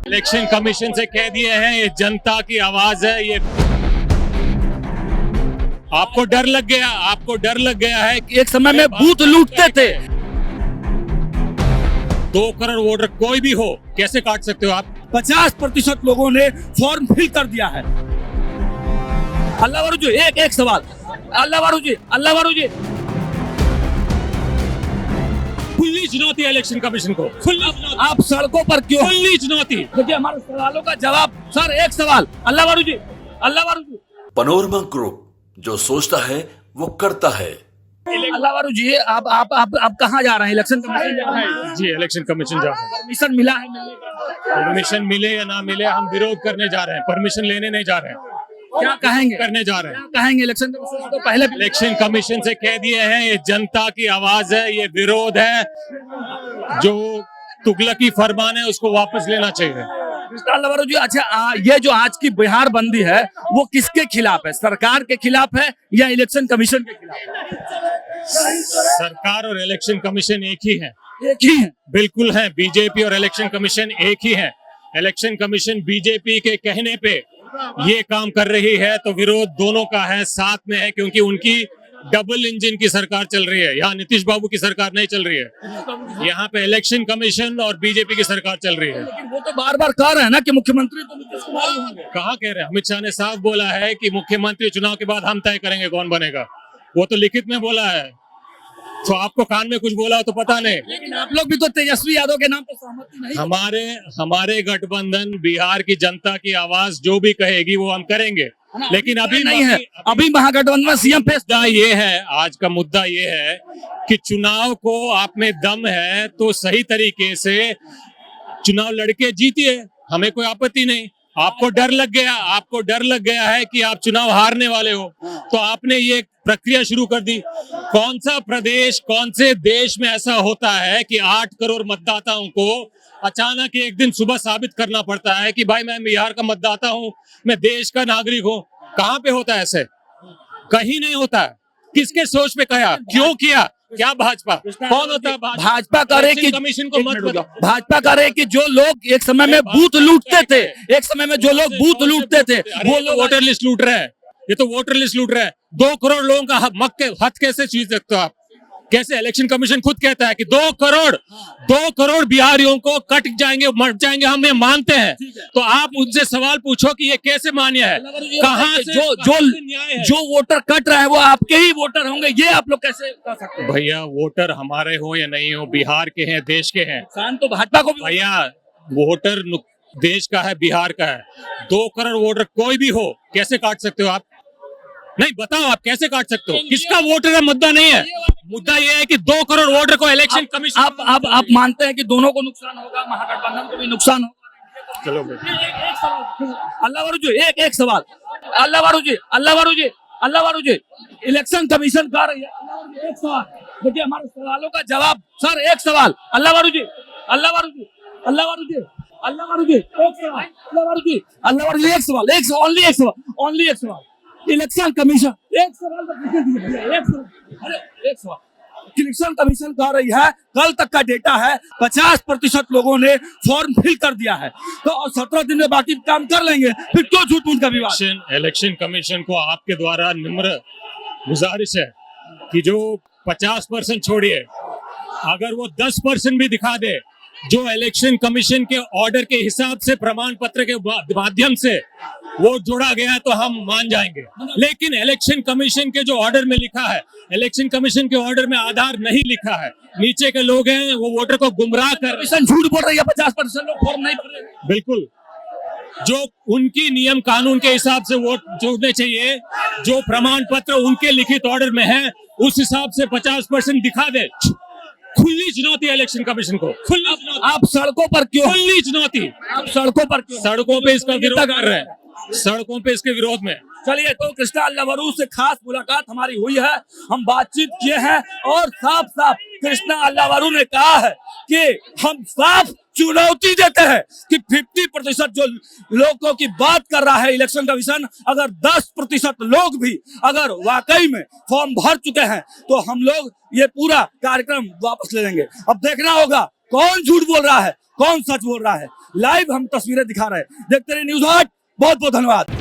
Election commission से कह दिए हैं ये जनता की आवाज है। ये आपको डर लग गया है कि एक समय में बूथ लूटते थे। 2 करोड़ वोटर कोई भी हो कैसे काट सकते हो आप? 50% लोगों ने फॉर्म फिल कर दिया है। अल्लाह वारू जी, एक सवाल। अल्लाह वारू जी खुली चुनौती है इलेक्शन कमीशन को, खुली चुनौती। आप सड़कों पर क्यों? खुली चुनौती। देखिए हमारे सवालों का जवाब। सर एक सवाल। अल्लाह वारू जी पनोरमा ग्रुप, जो सोचता है वो करता है। अल्लाह वारू जी, आप कहाँ जा रहे हैं? इलेक्शन कमीशन जा रहे हैं? जी, इलेक्शन कमीशन जा रहे हैं। परमिशन मिला है? परमिशन मिले या ना मिले, हम विरोध करने जा रहे हैं, परमिशन लेने नहीं जा रहे हैं। क्या कहेंगे? करने जा रहे हैं। क्या कहेंगे? इलेक्शन कमीशन तो पहले इलेक्शन कमीशन से कह दिए हैं ये जनता की आवाज है, ये विरोध है। जो तुगलकी फरमान है उसको वापस लेना चाहिए। अल्लाह वारू जी, अच्छा ये जो आज की बिहार बंदी है वो किसके खिलाफ है? सरकार के खिलाफ है या इलेक्शन कमीशन के खिलाफ है? सरकार और इलेक्शन कमीशन एक ही है। एक ही है। बिल्कुल है। बीजेपी और इलेक्शन कमीशन एक ही है। इलेक्शन कमीशन बीजेपी के कहने पे ये काम कर रही है तो विरोध दोनों का है, साथ में है, क्योंकि उनकी डबल इंजन की सरकार चल रही है। यहाँ नीतीश बाबू की सरकार नहीं चल रही है, यहाँ पे इलेक्शन कमीशन और बीजेपी की सरकार चल रही है। लेकिन वो तो बार बार कह रहे हैं ना कि मुख्यमंत्री तो नीतीश कुमार ही होंगे। कहाँ कह रहे हैं? अमित शाह ने साफ बोला है कि मुख्यमंत्री चुनाव के बाद हम तय करेंगे कौन बनेगा। वो तो लिखित में बोला है। तो आपको कान में कुछ बोला हो तो पता नहीं। लेकिन आप लोग भी तो तेजस्वी यादव के नाम पर सहमति नहीं। हमारे गठबंधन, बिहार की जनता की आवाज जो भी कहेगी वो हम करेंगे, लेकिन अभी नहीं है। अभी महागठबंधन में सीएम पे मुद्दा ये है, आज का मुद्दा ये है कि चुनाव को आप में दम है तो सही तरीके से चुनाव लड़के जीतिए, हमें कोई आपत्ति नहीं। आपको डर लग गया है कि आप चुनाव हारने वाले हो, तो आपने ये प्रक्रिया शुरू कर दी। कौन सा प्रदेश, कौन से देश में ऐसा होता है कि 8 करोड़ मतदाताओं को अचानक एक दिन सुबह साबित करना पड़ता है कि भाई मैं बिहार का मतदाता हूँ, मैं देश का नागरिक हूँ? कहाँ पे होता है ऐसे? कहीं नहीं होता। किसके सोच पे कहा? क्यों किया? क्या भाजपा? कौन होता है भाजपा करे कि कमीशन को मत बताओ। भाजपा करे कि जो लोग एक समय में बूथ लूटते थे, वो लोग वोटर लिस्ट लूट रहे हैं। ये तो वोटर लिस्ट लूट रहे हैं। 2 करोड़ लोगों का हक कैसे छीन सकते हो आप? कैसे? इलेक्शन कमीशन खुद कहता है कि 2 करोड़ बिहारियों को कट जाएंगे, मर जाएंगे, हम ये मानते हैं। तो आप उनसे सवाल पूछो कि ये कैसे मान्य है? कहाँ से जो वोटर कट रहा है वो आपके ही वोटर होंगे, ये आप लोग कैसे कह सकते हैं? भैया, वोटर हमारे हो या नहीं हो, बिहार के हैं, देश के हैं। नुकसान तो भाजपा को भी। भैया, वोटर देश का है, बिहार का है। 2 करोड़ वोटर कोई भी हो कैसे काट सकते हो आप? नहीं, बताओ आप कैसे काट सकते हो? किसका वोटर है? मुद्दा नहीं है। मुद्दा ये है कि 2 करोड़ वोटर को इलेक्शन कमीशन। आप मानते हैं कि दोनों को नुकसान होगा, महागठबंधन को भी नुकसान होगा? चलो अल्लाह वारू जी, एक सवाल। अल्लाह वारू जी इलेक्शन कमीशन कह रही है। एक सवाल। देखिए हमारे सवालों का जवाब। सर एक सवाल। अल्लाह वारू जी ओनली एक सवाल। इलेक्शन कमीशन एक सवाल। इलेक्शन कमीशन कह रही है, कल तक का डेटा है 50% लोगों ने फॉर्म फिल कर दिया है, तो और 17 दिन में बाकी काम कर लेंगे, फिर क्यों झूठ मूठ का विवाद? इलेक्शन कमीशन को आपके द्वारा निम्र गुजारिश है कि जो 50% छोड़िए, अगर वो 10% भी दिखा दे, जो इलेक्शन कमीशन के ऑर्डर के हिसाब से प्रमाण पत्र के माध्यम से वोट जोड़ा गया है तो हम मान जाएंगे। लेकिन इलेक्शन कमीशन के जो ऑर्डर में लिखा है, इलेक्शन कमीशन के ऑर्डर में आधार नहीं लिखा है। नीचे के लोग हैं वो वोटर को गुमराह कर झूठ बोल रही है। 50% लोग फॉर्म नहीं भर रहे। बिल्कुल, जो उनकी नियम कानून के हिसाब से वोट जोड़ने चाहिए, जो प्रमाण पत्र उनके लिखित ऑर्डर में है उस हिसाब से 50% दिखा दे। खुली चुनौती है इलेक्शन कमीशन को। आप सड़कों पर क्यों? खुली चुनौती। आप सड़कों पर क्यों? सड़कों पे इसका विरोध कर रहे हैं, सड़कों पे इसके विरोध में। चलिए, तो कृष्णा अल्लाह वारू से खास मुलाकात हमारी हुई है, हम बातचीत किए हैं और साफ साफ कृष्णा अल्लाह वारू ने कहा है कि हम साफ चुनौती देते हैं कि 50% जो लोगों की बात कर रहा है इलेक्शन कमीशन, अगर 10% लोग भी अगर वाकई में फॉर्म भर चुके हैं तो हम लोग ये पूरा कार्यक्रम वापस ले लेंगे। अब देखना होगा कौन झूठ बोल रहा है, कौन सच बोल रहा है। लाइव हम तस्वीरें दिखा रहे हैं। देखते रहिए न्यूज़ 8। बहुत बहुत धन्यवाद।